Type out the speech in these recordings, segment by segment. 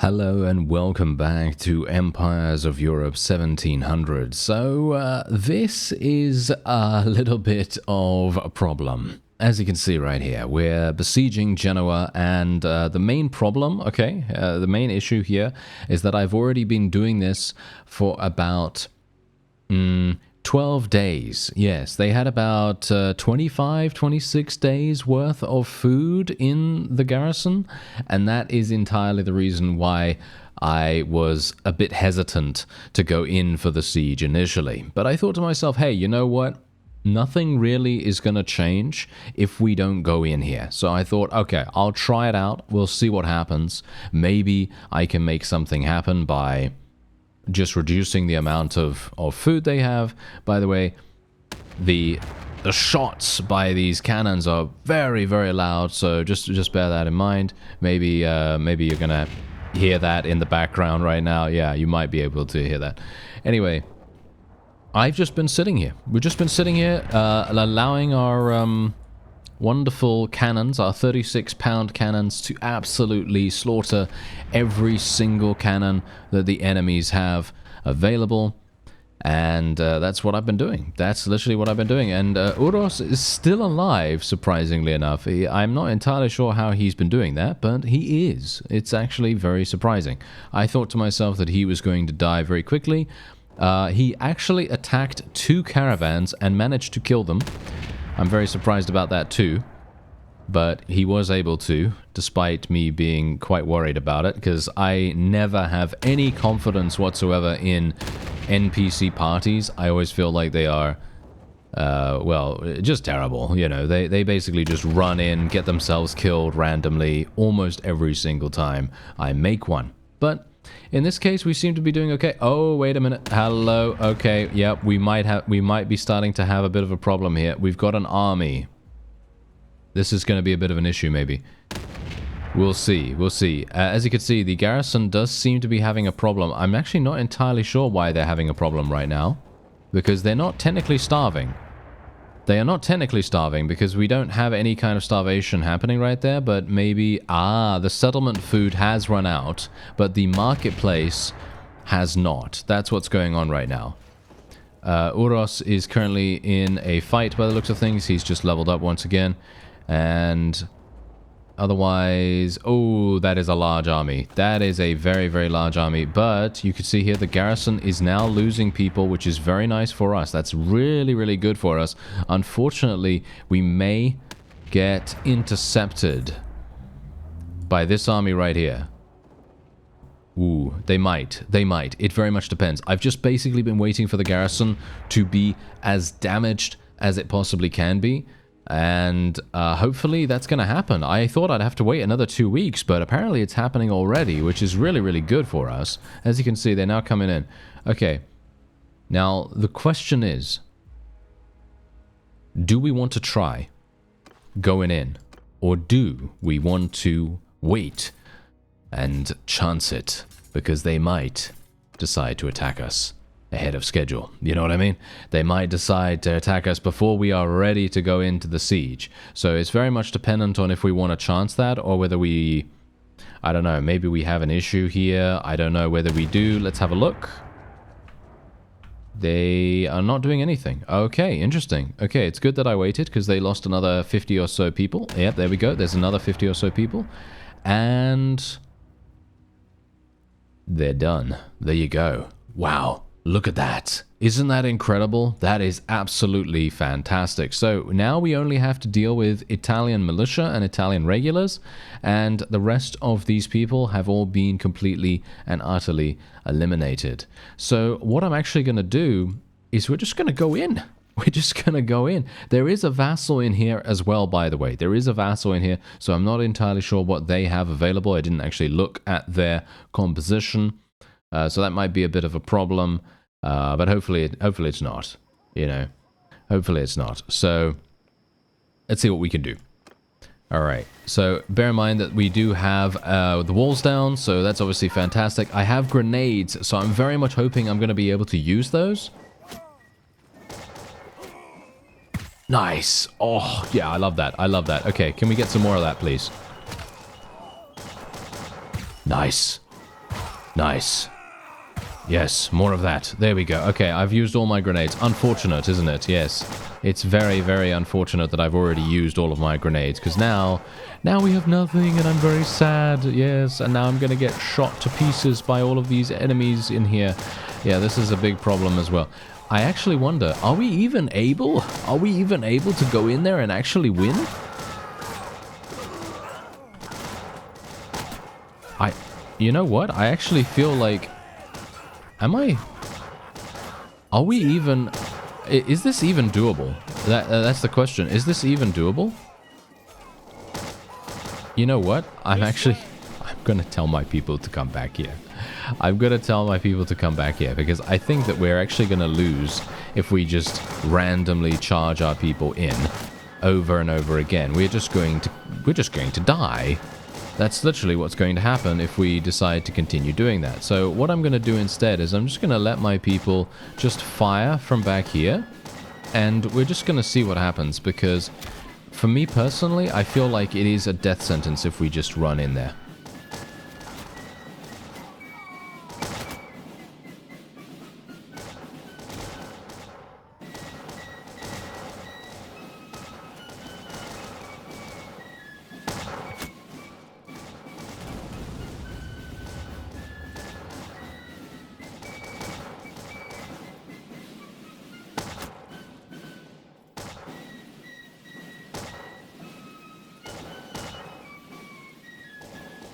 Hello and welcome back to Empires of Europe 1700. So this is a little bit of a problem. As you can see right here, we're besieging Genoa, and the main problem, the main issue here is that I've already been doing this for about 12 days. Yes, they had about 25, 26 days worth of food in the garrison, and that is entirely the reason why I was a bit hesitant to go in for the siege initially. But I thought to myself, hey, you know what? Nothing really is going to change if we don't go in here. So I thought, okay, I'll try it out. We'll see what happens. Maybe I can make something happen by just reducing the amount of food they have. By the way, the shots by these cannons are very, very loud, so just bear that in mind. Maybe you're gonna hear that in the background right now. Yeah, you might be able to hear that. Anyway, I've just been sitting here. We've just been sitting here, allowing our wonderful cannons, our 36-pound cannons, to absolutely slaughter every single cannon that the enemies have available. And that's what I've been doing. That's literally what I've been doing. And Uros is still alive, surprisingly enough. I'm not entirely sure how he's been doing that, but he is. It's actually very surprising. I thought to myself that he was going to die very quickly. He actually attacked 2 caravans and managed to kill them. I'm very surprised about that too, but he was able to, despite me being quite worried about it, because I never have any confidence whatsoever in NPC parties. I always feel like they are, well, just terrible. You know, they basically just run in, get themselves killed randomly almost every single time I make one. But in this case, we seem to be doing okay. Oh, wait a minute. Hello. Okay. Yep. We might be starting to have a bit of a problem here. We've got an army. This is going to be a bit of an issue, maybe. We'll see. We'll see. As you can see, the garrison does seem to be having a problem. I'm actually not entirely sure why they're having a problem right now, because they're not technically starving. They are not technically starving because we don't have any kind of starvation happening right there, but maybe, the settlement food has run out, but the marketplace has not. That's what's going on right now. Uros is currently in a fight by the looks of things. He's just leveled up once again, and otherwise, oh, that is a large army. That is a very, very large army. But you can see here the garrison is now losing people, which is very nice for us. That's really, really good for us. Unfortunately, we may get intercepted by this army right here. Ooh, they might. They might. It very much depends. I've just basically been waiting for the garrison to be as damaged as it possibly can be. And hopefully that's going to happen. I thought I'd have to wait another 2 weeks, but apparently it's happening already, which is really, really good for us. As you can see, they're now coming in. Okay. Now, the question is, do we want to try going in? Or do we want to wait and chance it? Because they might decide to attack us ahead of schedule. You know what I mean? They might decide to attack us before we are ready to go into the siege. So it's very much dependent on if we want to chance that or whether we, I don't know, maybe we have an issue here. I don't know whether we do. Let's have a look. They are not doing anything. Okay, interesting. Okay, it's good that I waited because they lost another 50 or so people. Yep, there we go. There's another 50 or so people. And they're done. There you go. Wow. Look at that. Isn't that incredible? That is absolutely fantastic. So now we only have to deal with Italian militia and Italian regulars, and the rest of these people have all been completely and utterly eliminated. So what I'm actually going to do is we're just going to go in. We're just going to go in. There is a vassal in here as well, by the way. There is a vassal in here, so I'm not entirely sure what they have available. I didn't actually look at their composition. So that might be a bit of a problem, but hopefully it's not, you know. Hopefully it's not. So let's see what we can do. All right. So bear in mind that we do have the walls down, so that's obviously fantastic. I have grenades, so I'm very much hoping I'm going to be able to use those. Nice. Oh, yeah, I love that. I love that. Okay, can we get some more of that, please? Nice. Nice. Yes, more of that. There we go. Okay, I've used all my grenades. Unfortunate, isn't it? Yes. It's very, very unfortunate that I've already used all of my grenades, because now we have nothing, and I'm very sad. Yes, and now I'm going to get shot to pieces by all of these enemies in here. Yeah, this is a big problem as well. I actually wonder, are we even able to go in there and actually win? You know what? I actually feel like... Are we even... Is this even doable? That's the question. Is this even doable? You know what? I'm gonna tell my people to come back here. I'm gonna tell my people to come back here, because I think that we're actually gonna lose if we just randomly charge our people in over and over again. We're just going to die. That's literally what's going to happen if we decide to continue doing that. So what I'm going to do instead is I'm just going to let my people just fire from back here, and we're just going to see what happens, because for me personally, I feel like it is a death sentence if we just run in there.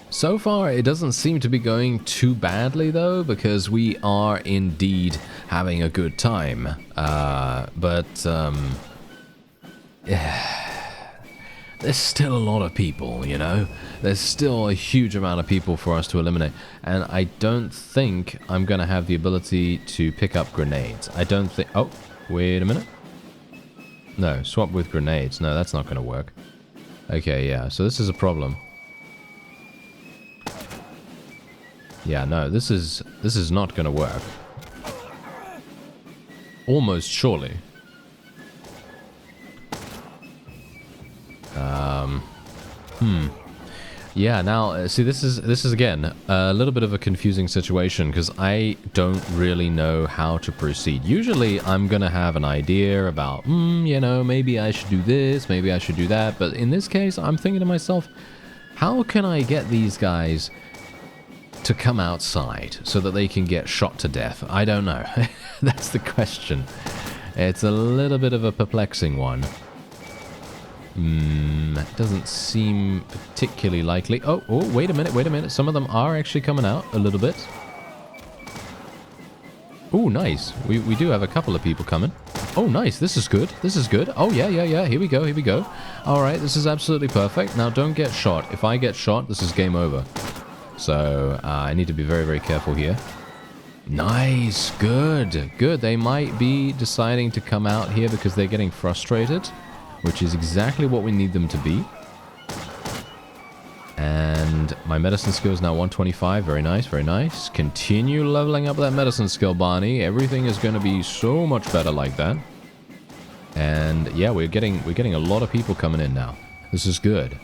So far, it doesn't seem to be going too badly, though, because we are indeed having a good time. Yeah, there's still a lot of people, you know? There's still a huge amount of people for us to eliminate. And I don't think I'm going to have the ability to pick up grenades. I don't think... Oh, wait a minute. No, swap with grenades. No, that's not going to work. Okay, yeah, so this is a problem. Yeah, no, this is not gonna work. Almost surely. Yeah, now, see, this is again, a little bit of a confusing situation, because I don't really know how to proceed. Usually, I'm gonna have an idea about, you know, maybe I should do this, maybe I should do that, but in this case, I'm thinking to myself, how can I get these guys to come outside so that they can get shot to death? I don't know. That's the question. It's a little bit of a perplexing one. Doesn't seem particularly likely. Oh, wait a minute. Some of them are actually coming out a little bit. Oh, nice. We do have a couple of people coming. Oh, nice. This is good. Oh, yeah. Here we go. All right, this is absolutely perfect. Now, don't get shot. If I get shot, this is game over. So, I need to be very, very careful here. Nice. Good. They might be deciding to come out here because they're getting frustrated, which is exactly what we need them to be. And my medicine skill is now 125. Very nice. Continue leveling up that medicine skill, Barney. Everything is going to be so much better like that. And yeah, we're getting a lot of people coming in now. This is good.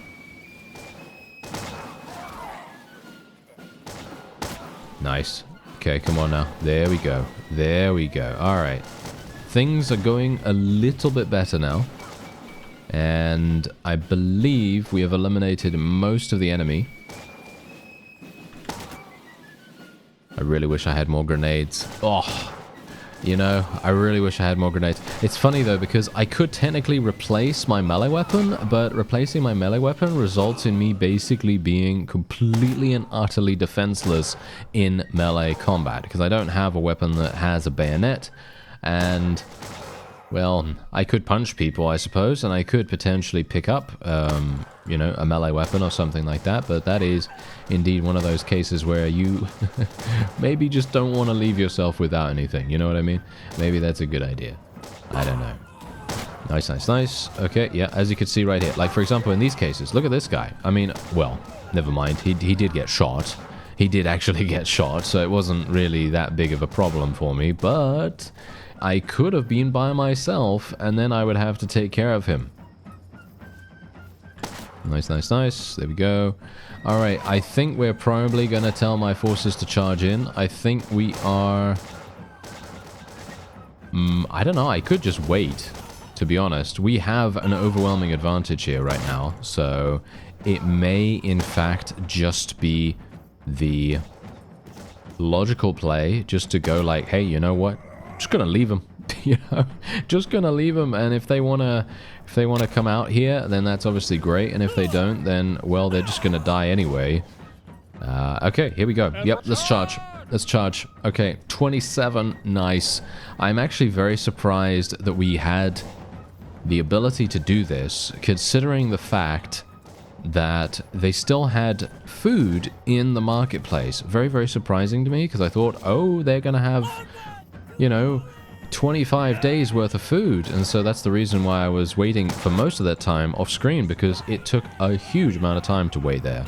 Nice. Okay, come on now. There we go. Alright. Things are going a little bit better now. And I believe we have eliminated most of the enemy. I really wish I had more grenades. Oh, you know, I really wish I had more grenades. It's funny though, because I could technically replace my melee weapon, but replacing my melee weapon results in me basically being completely and utterly defenseless in melee combat, because I don't have a weapon that has a bayonet. And well, I could punch people, I suppose, and I could potentially pick up, you know, a melee weapon or something like that, but that is indeed one of those cases where you maybe just don't want to leave yourself without anything, you know what I mean? Maybe that's a good idea. I don't know. Nice. Okay, yeah, as you can see right here. Like, for example, in these cases, look at this guy. I mean, well, never mind, he did get shot. He did actually get shot, so it wasn't really that big of a problem for me, but I could have been by myself, and then I would have to take care of him. Nice, nice, nice. There we go. Alright, I think we're probably going to tell my forces to charge in. I think we are... I don't know, I could just wait, to be honest. We have an overwhelming advantage here right now, so it may, in fact, just be the logical play just to go like, hey, you know what? Just gonna leave them. You know, just gonna leave them, and if they wanna come out here, then that's obviously great, and if they don't, then well, they're just gonna die anyway. Okay, here we go. Yep, let's charge. Let's charge. Okay, 27. Nice. I'm actually very surprised that we had the ability to do this, considering the fact that they still had food in the marketplace. Very, very surprising to me, because I thought, oh, they're gonna have, you know, 25 days worth of food, and so that's the reason why I was waiting for most of that time off screen, because it took a huge amount of time to wait there.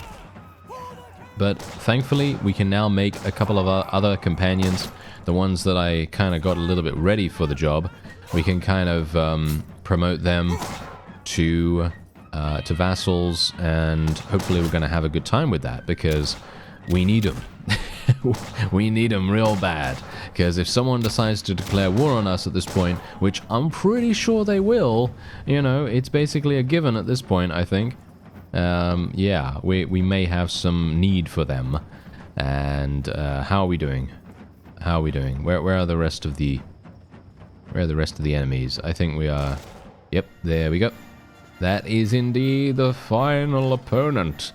But thankfully we can now make a couple of our other companions, the ones that I kind of got a little bit ready for the job. We can kind of promote them to vassals, and hopefully we're going to have a good time with that, because we need them. We need them real bad, because if someone decides to declare war on us at this point, which I'm pretty sure they will, you know, it's basically a given at this point, I think. Yeah, we may have some need for them. And how are we doing? How are we doing? Where are the rest of the enemies? I think we are. Yep, there we go. That is indeed the final opponent.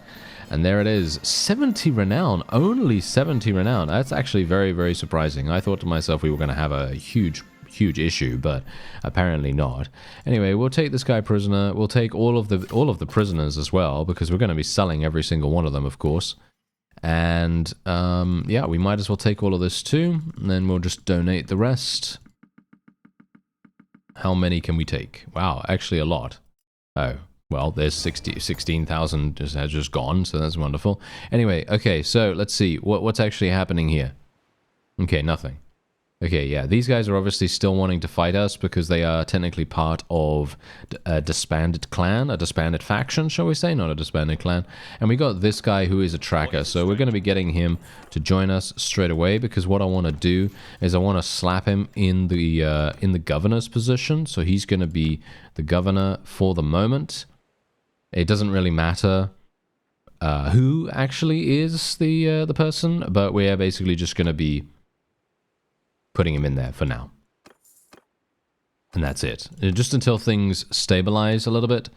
And there it is, 70 renown, only 70 renown. That's actually very, very surprising. I thought to myself we were going to have a huge issue, but apparently not. Anyway, we'll take this guy prisoner. We'll take all of the prisoners as well, because we're going to be selling every single one of them, of course. And yeah, we might as well take all of this too, and then we'll just donate the rest. How many can we take? Wow, actually a lot. Oh. Well, there's 16,000 has just gone, so that's wonderful. Anyway, okay, so let's see. What's actually happening here? Okay, nothing. Okay, yeah, these guys are obviously still wanting to fight us because they are technically part of a disbanded clan, a disbanded faction, shall we say, not a disbanded clan. And we got this guy who is a tracker, so we're going to be getting him to join us straight away, because what I want to do is I want to slap him in the governor's position, so he's going to be the governor for the moment. It doesn't really matter who actually is the person, but we are basically just going to be putting him in there for now. And that's it. Just until things stabilize a little bit.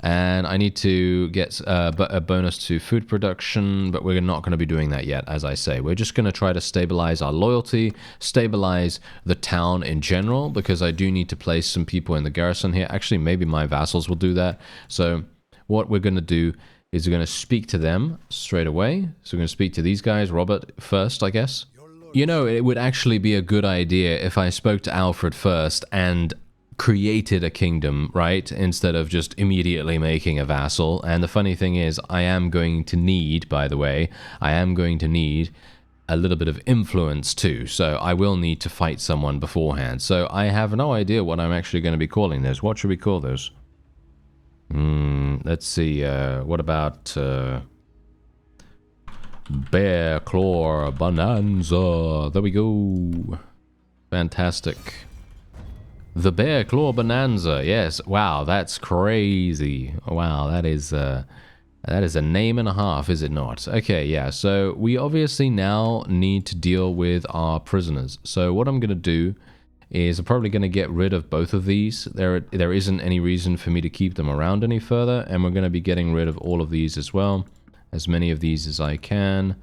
And I need to get a bonus to food production, but we're not going to be doing that yet, as I say. We're just going to try to stabilize our loyalty, stabilize the town in general, because I do need to place some people in the garrison here. Actually, maybe my vassals will do that. So what we're going to do is we're going to speak to them straight away. So we're going to speak to these guys, Robert first, I guess. You know, it would actually be a good idea if I spoke to Alfred first and created a kingdom, right? Instead of just immediately making a vassal. And the funny thing is, I am going to need, by the way, I am going to need a little bit of influence too. So I will need to fight someone beforehand. So I have no idea what I'm actually going to be calling this. What should we call this? Let's see. What about... Bear Claw Bonanza. There we go. Fantastic. The Bear Claw Bonanza. Yes. Wow, that's crazy. Wow, that is a name and a half, is it not? Okay, yeah. So we obviously now need to deal with our prisoners. So what I'm going to do is I'm probably going to get rid of both of these. There isn't any reason for me to keep them around any further, and we're going to be getting rid of all of these as well. As many of these as I can,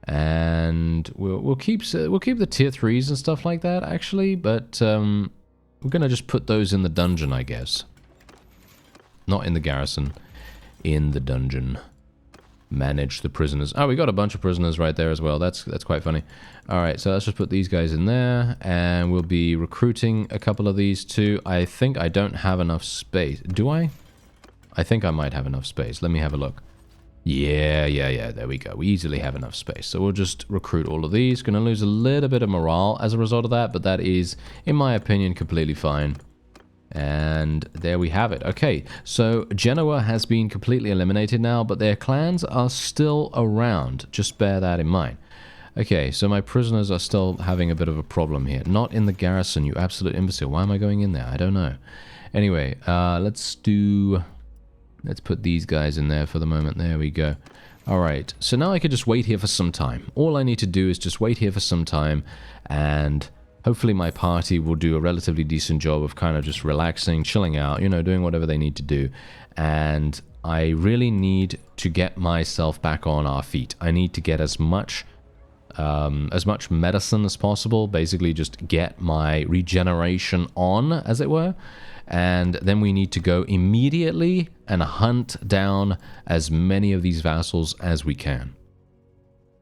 and we'll keep the tier 3s and stuff like that actually, but we're gonna just put those in the dungeon, I guess. Not in the garrison, in the dungeon. Manage the prisoners. Oh, we got a bunch of prisoners right there as well. That's quite funny. All right, so let's just put these guys in there, and we'll be recruiting a couple of these too. I think I don't have enough space. Do I? I think I might have enough space. Let me have a look. Yeah, there we go. We easily have enough space. So we'll just recruit all of these. Going to lose a little bit of morale as a result of that, but that is, in my opinion, completely fine. And there we have it. Okay, so Genoa has been completely eliminated now, but their clans are still around. Just bear that in mind. Okay, so my prisoners are still having a bit of a problem here. Not in the garrison, you absolute imbecile. Why am I going in there? I don't know. Anyway, let's put these guys in there for the moment. There we go. Alright, so now I could just wait here for some time. All I need to do is just wait here for some time, and hopefully my party will do a relatively decent job of kind of just relaxing, chilling out, you know, doing whatever they need to do. And I really need to get myself back on our feet. I need to get as much medicine as possible, basically just get my regeneration on, as it were, and then we need to go immediately and hunt down as many of these vassals as we can.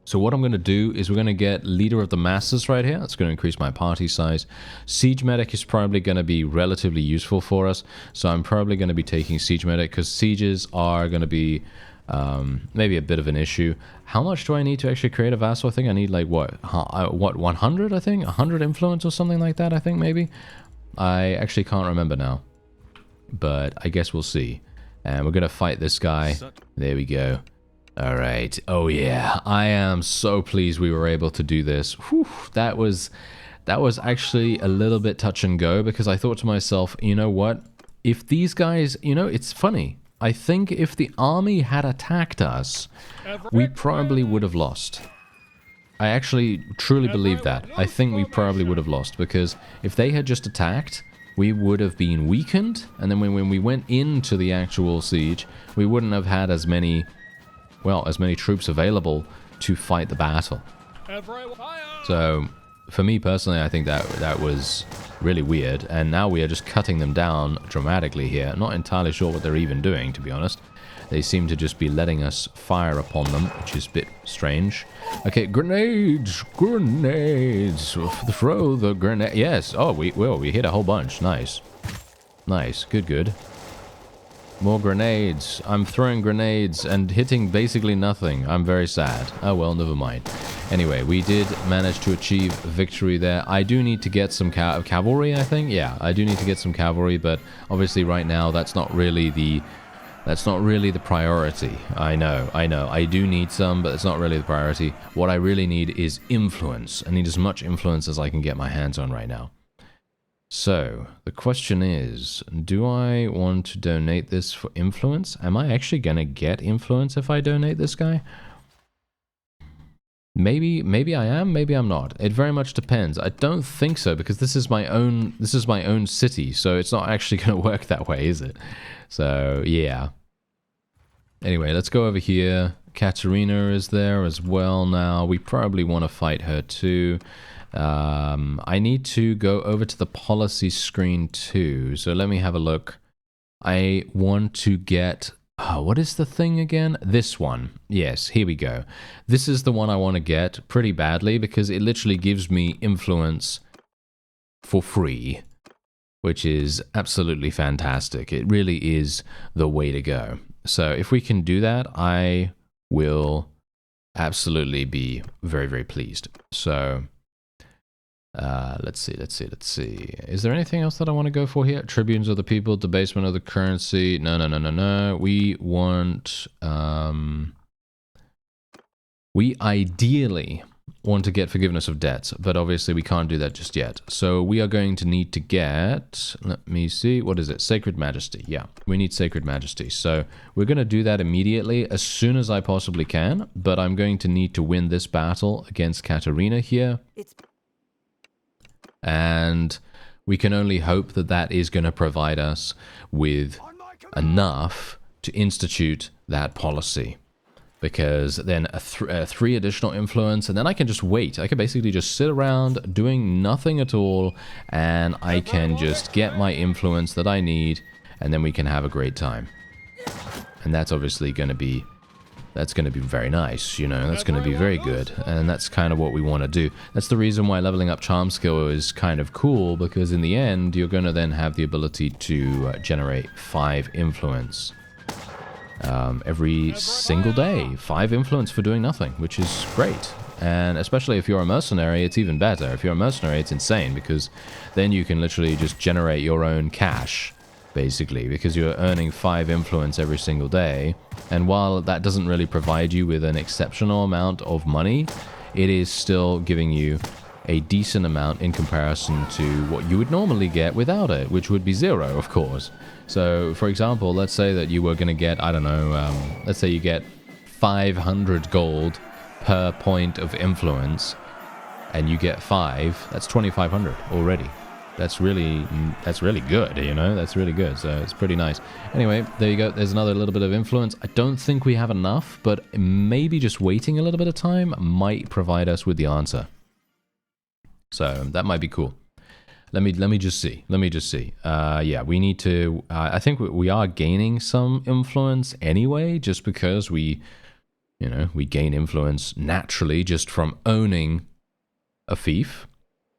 So what I'm going to do is we're going to get Leader of the Masses right here. That's going to increase my party size. Siege Medic is probably going to be relatively useful for us, so I'm probably going to be taking Siege Medic because sieges are going to be maybe a bit of an issue. How much do I need to actually create a vassal? I think I need like what 100, I think 100 influence or something like that, I think maybe. I actually can't remember now, but I guess we'll see. And we're gonna fight this guy. There we go. All right. Oh yeah, I am so pleased we were able to do this. Whew, that was actually a little bit touch and go, because I thought to myself, you know what, if these guys, you know, it's funny, I think if the army had attacked us, we probably would have lost. I actually truly believe that. I think we probably would have lost, because if they had just attacked, we would have been weakened, and then when we went into the actual siege, we wouldn't have had as many, well, as many troops available to fight the battle. So, for me personally, I think that was really weird, and now we are just cutting them down dramatically here. Not entirely sure what they're even doing, to be honest. They seem to just be letting us fire upon them, which is a bit strange. Okay, grenades! Grenades! Throw the grenade. Yes! Oh, we hit a whole bunch. Nice. Nice. Good, good. More grenades. I'm throwing grenades and hitting basically nothing. I'm very sad. Oh well, never mind. Anyway, we did manage to achieve victory there. I do need to get some cavalry, I think. Yeah, I do need to get some cavalry, but obviously right now that's not really the priority. I know. I do need some, but it's not really the priority. What I really need is influence. I need as much influence as I can get my hands on right now. So, the question is, do I want to donate this for influence? Am I actually going to get influence if I donate this guy? Maybe I am, maybe I'm not. It very much depends. I don't think so, because this is my own city, so it's not actually going to work that way, is it? So, yeah. Anyway, let's go over here. Katerina is there as well now. We probably want to fight her too. I need to go over to the policy screen too. So let me have a look. I want to get... Oh, what is the thing again? This one. Yes, here we go. This is the one I want to get pretty badly, because it literally gives me influence for free, which is absolutely fantastic. It really is the way to go. So if we can do that, I will absolutely be very, very pleased. So let's see. Is there anything else that I want to go for here? Tribunes of the people, debasement of the currency. No. We want... we ideally want to get forgiveness of debts, but obviously we can't do that just yet. So we are going to need to get... Let me see. What is it? Sacred Majesty. Yeah, we need Sacred Majesty. So we're going to do that immediately as soon as I possibly can, but I'm going to need to win this battle against Katerina here. And we can only hope that that is going to provide us with enough to institute that policy. Because then a 3 additional influence, and then I can just wait. I can basically just sit around doing nothing at all, and I can just get my influence that I need, and then we can have a great time. And that's obviously going to be... That's going to be very nice, you know, that's going to be very good, and that's kind of what we want to do. That's the reason why leveling up charm skill is kind of cool, because in the end, you're going to then have the ability to generate 5 influence every single day. 5 influence for doing nothing, which is great. And especially if you're a mercenary, it's even better. If you're a mercenary, it's insane, because then you can literally just generate your own cash, basically, because you're earning 5 influence every single day. And while that doesn't really provide you with an exceptional amount of money, it is still giving you a decent amount in comparison to what you would normally get without it, which would be 0, of course. So, for example, let's say that you were going to get, I don't know, let's say you get 500 gold per point of influence, and you get 5, that's 2,500 already. That's really good, you know? That's really good, so it's pretty nice. Anyway, there you go. There's another little bit of influence. I don't think we have enough, but maybe just waiting a little bit of time might provide us with the answer. So that might be cool. Let me just see. Yeah, we need to... I think we are gaining some influence anyway, just because we gain influence naturally just from owning a fief.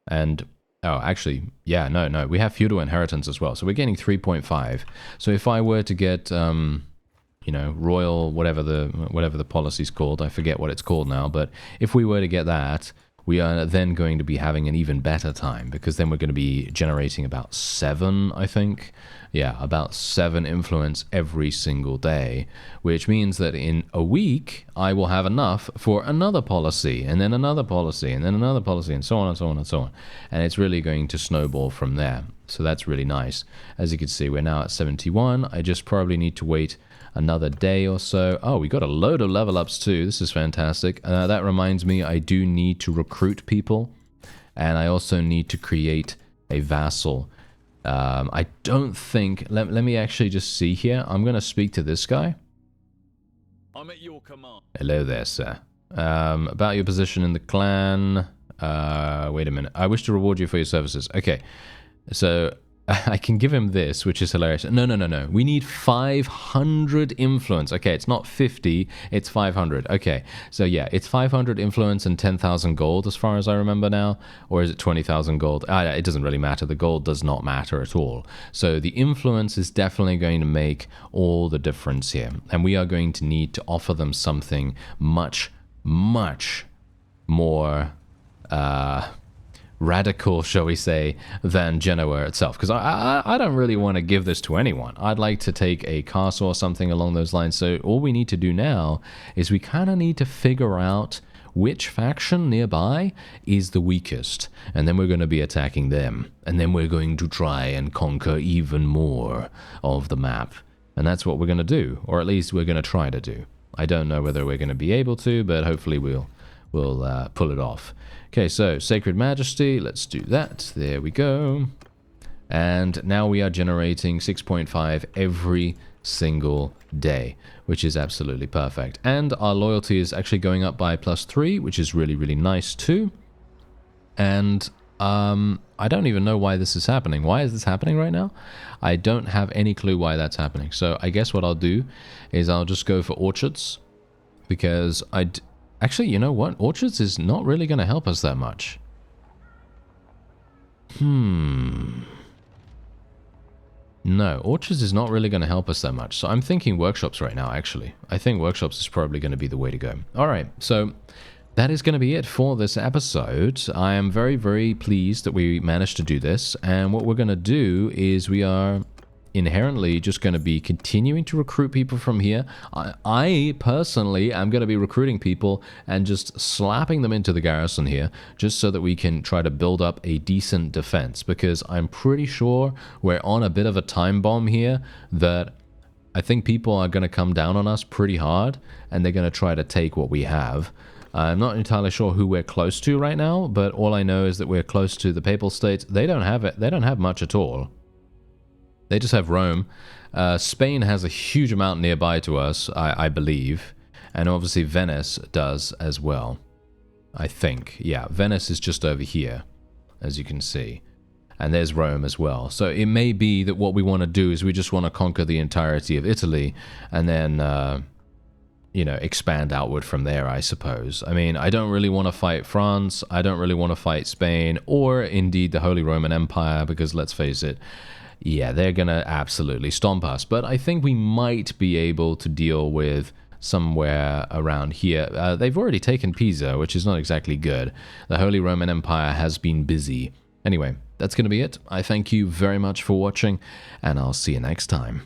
And... oh, actually, yeah, no, we have feudal inheritance as well. So we're gaining 3.5. So if I were to get, royal, whatever the policy's called, I forget what it's called now, but if we were to get that, we are then going to be having an even better time, because then we're going to be generating about 7, I think. Yeah, about 7 influence every single day, which means that in a week, I will have enough for another policy, and then another policy, and then another policy, and so on and so on and so on. And it's really going to snowball from there. So that's really nice. As you can see, we're now at 71. I just probably need to wait another day or so. Oh, we got a load of level ups too. This is fantastic. That reminds me, I do need to recruit people, and I also need to create a vassal. I don't think... Let me actually just see here. I'm going to speak to this guy. I'm at your command. Hello there, sir. About your position in the clan. Wait a minute. I wish to reward you for your services. Okay. So... I can give him this, which is hilarious. No. We need 500 influence. Okay, it's not 50, it's 500. Okay, so yeah, it's 500 influence and 10,000 gold as far as I remember now. Or is it 20,000 gold? It doesn't really matter. The gold does not matter at all. So the influence is definitely going to make all the difference here. And we are going to need to offer them something much, much more... radical, shall we say, than Genoa itself. Because I don't really want to give this to anyone. I'd like to take a castle or something along those lines. So all we need to do now is we kind of need to figure out which faction nearby is the weakest. And then we're going to be attacking them. And then we're going to try and conquer even more of the map. And that's what we're going to do. Or at least we're going to try to do. I don't know whether we're going to be able to, but hopefully we'll pull it off. Okay, so Sacred Majesty, let's do that. There we go. And now we are generating 6.5 every single day, which is absolutely perfect. And our loyalty is actually going up by +3, which is really, really nice too. And I don't even know why this is happening. Why is this happening right now? I don't have any clue why that's happening. So I guess what I'll do is I'll just go for orchards, because actually, you know what? Orchards is not really going to help us that much. No, orchards is not really going to help us that much. So I'm thinking workshops right now, actually. I think workshops is probably going to be the way to go. All right, so that is going to be it for this episode. I am very, very pleased that we managed to do this. And what we're going to do is we are... inherently just going to be continuing to recruit people from here. I personally am going to be recruiting people and just slapping them into the garrison here, just so that we can try to build up a decent defense, because I'm pretty sure we're on a bit of a time bomb here that I think people are going to come down on us pretty hard, and they're going to try to take what we have. I'm not entirely sure who we're close to right now, but all I know is that we're close to the Papal States. They don't have it. They don't have much at all. They just have Rome. Spain has a huge amount nearby to us, I believe. And obviously Venice does as well. I think. Yeah, Venice is just over here, as you can see. And there's Rome as well. So it may be that what we want to do is we just want to conquer the entirety of Italy, and then, expand outward from there, I suppose. I mean, I don't really want to fight France. I don't really want to fight Spain, or indeed the Holy Roman Empire, because let's face it, yeah, they're going to absolutely stomp us. But I think we might be able to deal with somewhere around here. They've already taken Pisa, which is not exactly good. The Holy Roman Empire has been busy. Anyway, that's going to be it. I thank you very much for watching, and I'll see you next time.